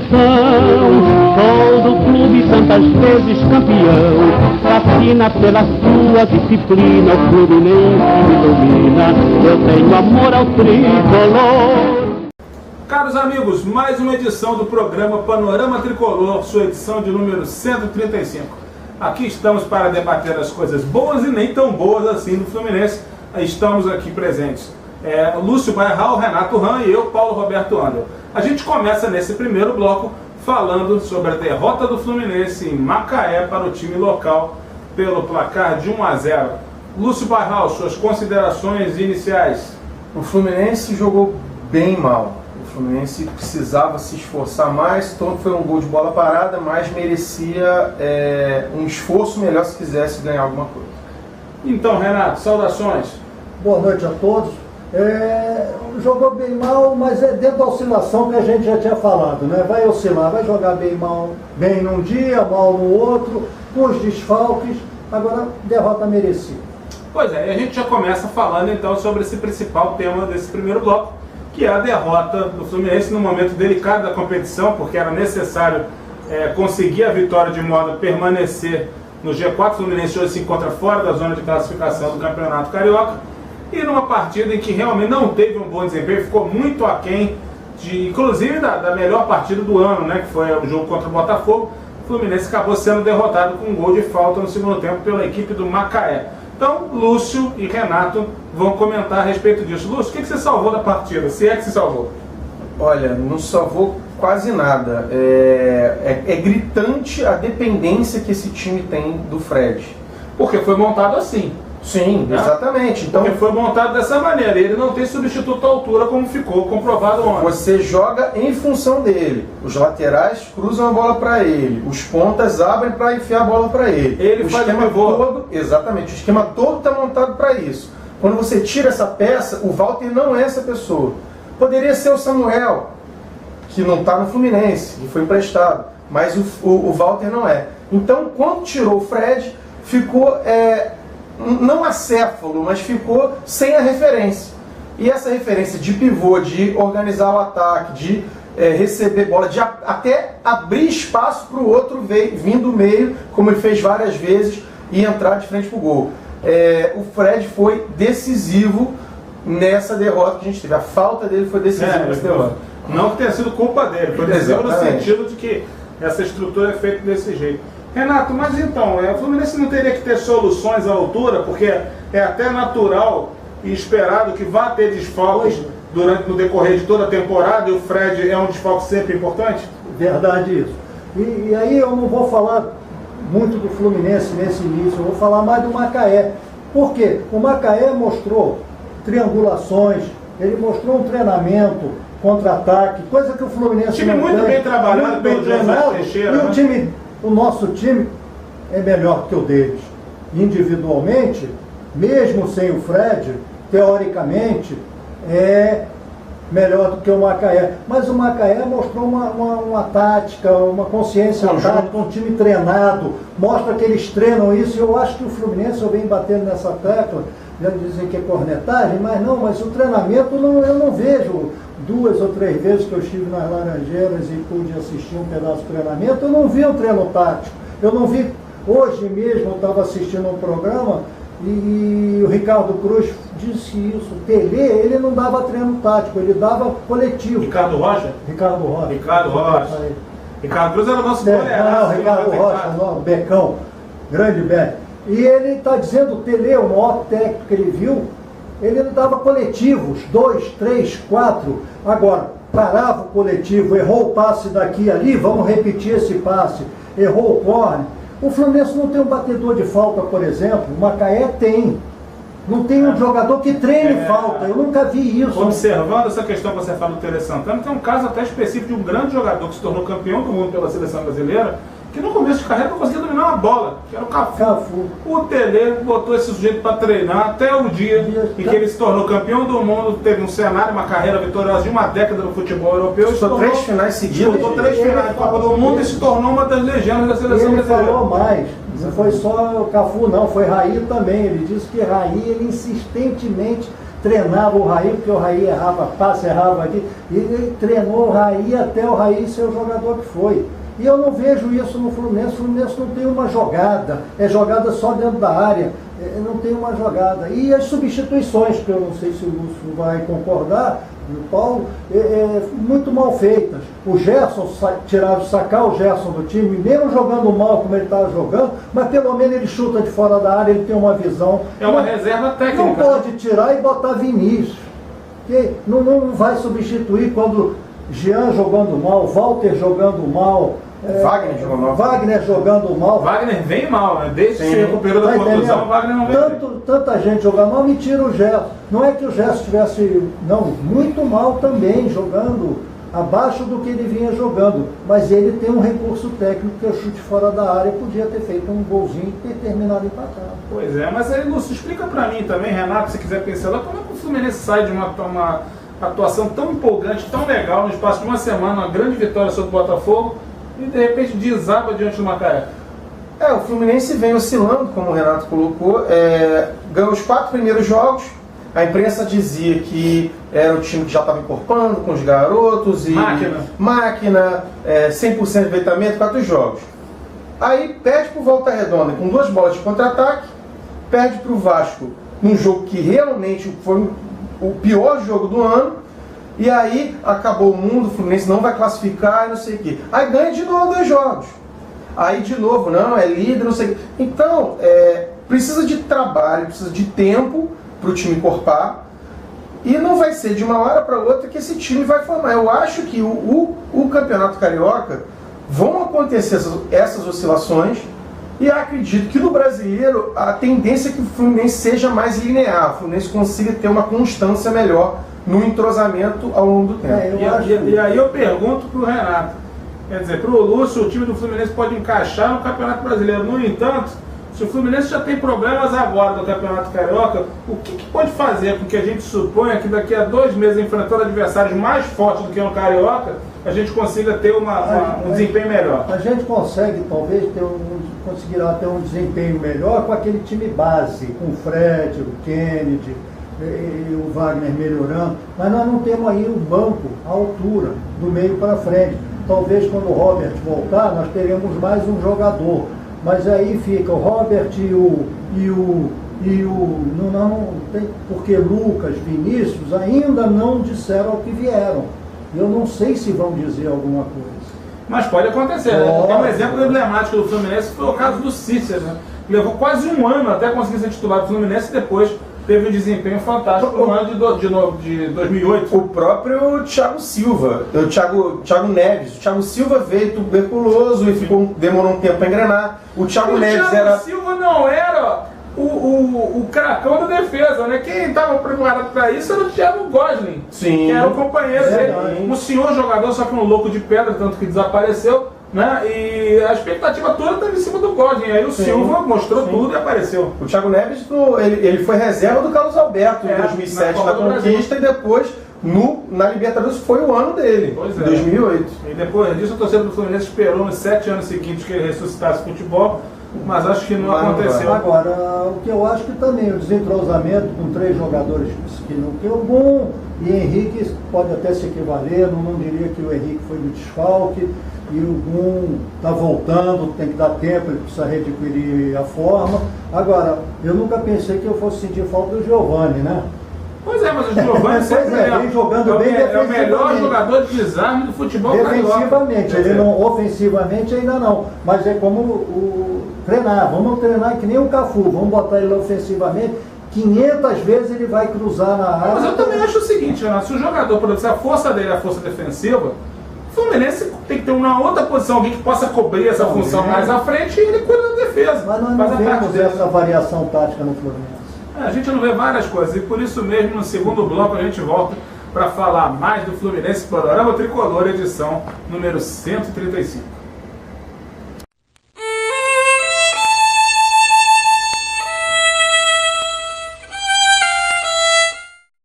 Sou do clube tantas vezes campeão, fascina pela sua disciplina, o Fluminense me domina, eu tenho amor ao tricolor. Caros amigos, mais uma edição do programa Panorama Tricolor, sua edição de número 135. Aqui estamos para debater as coisas boas e nem tão boas assim do Fluminense. Estamos aqui presentes Lúcio Bairral, Renato Ram e eu, Paulo Roberto Andel. A gente começa nesse primeiro bloco falando sobre a derrota do Fluminense em Macaé para o time local pelo placar de 1-0. Lúcio Bairral, suas considerações iniciais. O Fluminense jogou bem mal. O Fluminense precisava se esforçar mais, então foi um gol de bola parada, mas merecia um esforço melhor se quisesse ganhar alguma coisa. Então, Renato, saudações. Boa noite a todos. Jogou bem mal, mas é dentro da oscilação que a gente já tinha falado, né? Vai oscilar, vai jogar bem num dia, mal no outro, com os desfalques, agora derrota merecida. Pois é, e a gente já começa falando então sobre esse principal tema desse primeiro bloco, que é a derrota do Fluminense num momento delicado da competição, porque era necessário conseguir a vitória de modo a permanecer no G4. O Fluminense hoje se encontra fora da zona de classificação do Campeonato Carioca, e numa partida em que realmente não teve um bom desempenho, ficou muito aquém, inclusive da melhor partida do ano, né, que foi o jogo contra o Botafogo. O Fluminense acabou sendo derrotado com um gol de falta no segundo tempo pela equipe do Macaé. Então, Lúcio e Renato vão comentar a respeito disso. Lúcio, o que você salvou da partida, se é que se salvou? Olha, não salvou quase nada. É gritante a dependência que esse time tem do Fred. Porque foi montado assim. Sim, né? Exatamente. Então, porque foi montado dessa maneira. Ele não tem substituto à altura, como ficou comprovado ontem. Você joga em função dele. Os laterais cruzam a bola para ele. Os pontas abrem para enfiar a bola para ele. Ele o faz esquema o pivô. todo, exatamente. O esquema todo está montado para isso. Quando você tira essa peça, o Walter não é essa pessoa. Poderia ser o Samuel, que não está no Fluminense, que foi emprestado. Mas o Walter não é. Então, quando tirou o Fred, ficou... não acéfalo, mas ficou sem a referência. E essa referência de pivô, de organizar o ataque, de receber bola, de até abrir espaço para o outro vir do meio, como ele fez várias vezes, e entrar de frente para o gol. O Fred foi decisivo nessa derrota que a gente teve. A falta dele foi decisiva nessa derrota. Não que tenha sido culpa dele, foi decisivo no sentido de que essa estrutura é feita desse jeito. Renato, mas então, o Fluminense não teria que ter soluções à altura, porque é até natural e esperado que vá ter desfalques no decorrer de toda a temporada, e o Fred é um desfalque sempre importante? Verdade isso. E aí eu não vou falar muito do Fluminense nesse início, eu vou falar mais do Macaé. Por quê? O Macaé mostrou triangulações, ele mostrou um treinamento, contra-ataque, coisa que o Fluminense time não muito tem, bem trabalhado muito bem pelo treinado, Teixeira, e o nosso time é melhor que o deles. Individualmente, mesmo sem o Fred, teoricamente, é melhor do que o Macaé. Mas o Macaé mostrou uma tática, uma consciência tática, um time treinado, mostra que eles treinam isso. E eu acho que o Fluminense, eu venho batendo nessa tecla, já dizem que é cornetagem, mas o treinamento eu não vejo. 2 ou 3 vezes que eu estive nas Laranjeiras e pude assistir um pedaço de treinamento, eu não vi um treino tático. Eu não vi. Hoje mesmo eu estava assistindo um programa e o Ricardo Cruz disse isso. O Pelé, ele não dava treino tático, ele dava coletivo. Ricardo Rocha? Ricardo Rocha. Ricardo Cruz era o nosso goleiro. Não, Ricardo Rocha, o Becão, grande Beck. E ele está dizendo, o Pelé, o maior técnico que ele viu, ele dava coletivos, 2, 3, 4. Agora, parava o coletivo, errou o passe daqui e ali, vamos repetir esse passe. Errou o corner. O Fluminense não tem um batedor de falta, por exemplo. O Macaé tem. Não tem um jogador que treine falta. Eu nunca vi isso. Observando essa questão que você fala do Tele Santana, tem um caso até específico de um grande jogador que se tornou campeão do mundo pela seleção brasileira que no começo de carreira não conseguia dominar uma bola, que era o Cafu. O Tele botou esse sujeito para treinar até o dia em que ele se tornou campeão do mundo, teve um cenário, uma carreira vitoriosa de uma década no futebol europeu. Disputou 3 finais seguidas. Disputou 3 finais da Copa do Mundo e se tornou uma das legendas da seleção brasileira. Ele falou mais, não foi só o Cafu não, foi Raí também. Ele disse que Raí, ele insistentemente treinava o Raí, porque o Raí errava passe, errava aqui, e ele treinou o Raí até o Raí ser o jogador que foi. E eu não vejo isso no Fluminense. O Fluminense não tem uma jogada, é jogada só dentro da área, não tem uma jogada. E as substituições, que eu não sei se o Lúcio vai concordar, o Paulo, muito mal feitas. O Gerson, sacar o Gerson do time, mesmo jogando mal como ele estava jogando, mas pelo menos ele chuta de fora da área, ele tem uma visão. É uma reserva técnica. Não pode tirar e botar Vinícius, que não vai substituir quando Jean jogando mal, Walter jogando mal, Wagner jogando mal. Wagner jogando mal. Wagner vem mal, né? Desde que se recuperou da contusão, o Wagner não vem. Tanta gente jogando mal, me tira o Gerson. Não é que o Gerson estivesse, não, muito mal também, jogando abaixo do que ele vinha jogando. Mas ele tem um recurso técnico, que é o chute fora da área, podia ter feito um golzinho e ter terminado empatado. Pois é, mas aí, Lúcio, explica pra mim também, Renato, se quiser pincelar, como é que o Fluminense sai de uma atuação tão empolgante, tão legal, no espaço de uma semana, uma grande vitória sobre o Botafogo, e de repente desaba diante do Macaé? O Fluminense vem oscilando, como o Renato colocou, ganhou os 4 primeiros jogos, a imprensa dizia que era o time que já estava incorporando com os garotos, e máquina 100% de aproveitamento, 4 jogos. Aí perde para o Volta Redonda com 2 bolas de contra-ataque, perde para o Vasco num jogo que realmente foi o pior jogo do ano, e aí acabou o mundo, o Fluminense não vai classificar e não sei o quê. Aí ganha de novo 2 jogos. Aí de novo, não, é líder, não sei o quê. Então, precisa de trabalho, precisa de tempo para o time encorpar, e não vai ser de uma hora para outra que esse time vai formar. Eu acho que o Campeonato Carioca vão acontecer essas oscilações, e acredito que no brasileiro a tendência é que o Fluminense seja mais linear, o Fluminense consiga ter uma constância melhor no entrosamento ao longo do tempo. E aí eu pergunto para o Renato, quer dizer, para o Lúcio, o time do Fluminense pode encaixar no Campeonato Brasileiro. No entanto, se o Fluminense já tem problemas agora no Campeonato Carioca, o que pode fazer com que a gente suponha que daqui a 2 meses, enfrentando adversários mais fortes do que no Carioca, a gente consiga ter um desempenho melhor? A gente consegue, talvez, conseguirá ter um desempenho melhor com aquele time base, com o Fred, o Kennedy, e o Wagner melhorando, mas nós não temos aí um banco à altura, do meio para frente. Talvez quando o Robert voltar, nós teremos mais um jogador, mas aí fica o Robert não tem, porque Lucas, Vinícius ainda não disseram o que vieram. Eu não sei se vão dizer alguma coisa. Mas pode acontecer, né? Tem um exemplo emblemático do Fluminense, que foi o caso do Cícero, né? Levou quase 1 ano até conseguir ser titular do Fluminense, e depois teve um desempenho fantástico no ano de 2008. O próprio Thiago Silva, o Thiago Neves. O Thiago Silva veio tuberculoso e demorou um tempo para engrenar. O Thiago Silva não era o cracão da defesa, né? Quem estava preparado para isso era o Thiago Gosling, que era o companheiro dele. Um senhor jogador, só que um louco de pedra, tanto que desapareceu. Né? E a expectativa toda estava em cima do Gosling. Aí o Silva mostrou tudo e apareceu. O Thiago Neves ele foi reserva do Carlos Alberto em 2007 na conquista, e depois na Libertadores foi o ano dele, 2008. E depois disso, a torcida do Fluminense esperou nos 7 anos seguintes que ele ressuscitasse o futebol, mas acho que não aconteceu. Agora, o que eu acho que também o desentrosamento com 3 jogadores que não tem o Gum e Henrique pode até se equivaler. Não diria que o Henrique foi do desfalque. E o Gum está voltando, tem que dar tempo, ele precisa readquirir a forma. Agora, eu nunca pensei que eu fosse sentir falta do Giovani, né? Pois é, mas o Giovani sempre vem jogando bem defensivamente. É o melhor jogador de desarme do futebol defensivamente, ele não, ofensivamente ainda não. Mas é como treinar, vamos treinar que nem o Cafu, vamos botar ele ofensivamente. 500 vezes ele vai cruzar na área. Mas eu também acho o seguinte, Renato, se o jogador, por exemplo, se a força dele é a força defensiva, o Fluminense tem que ter uma outra posição, alguém que possa cobrir essa função mais à frente, e ele cuida da defesa. Mas nós não vemos essa variação tática no Fluminense. A gente não vê várias coisas, e por isso mesmo no segundo bloco a gente volta para falar mais do Fluminense Panorama Tricolor, edição número 135.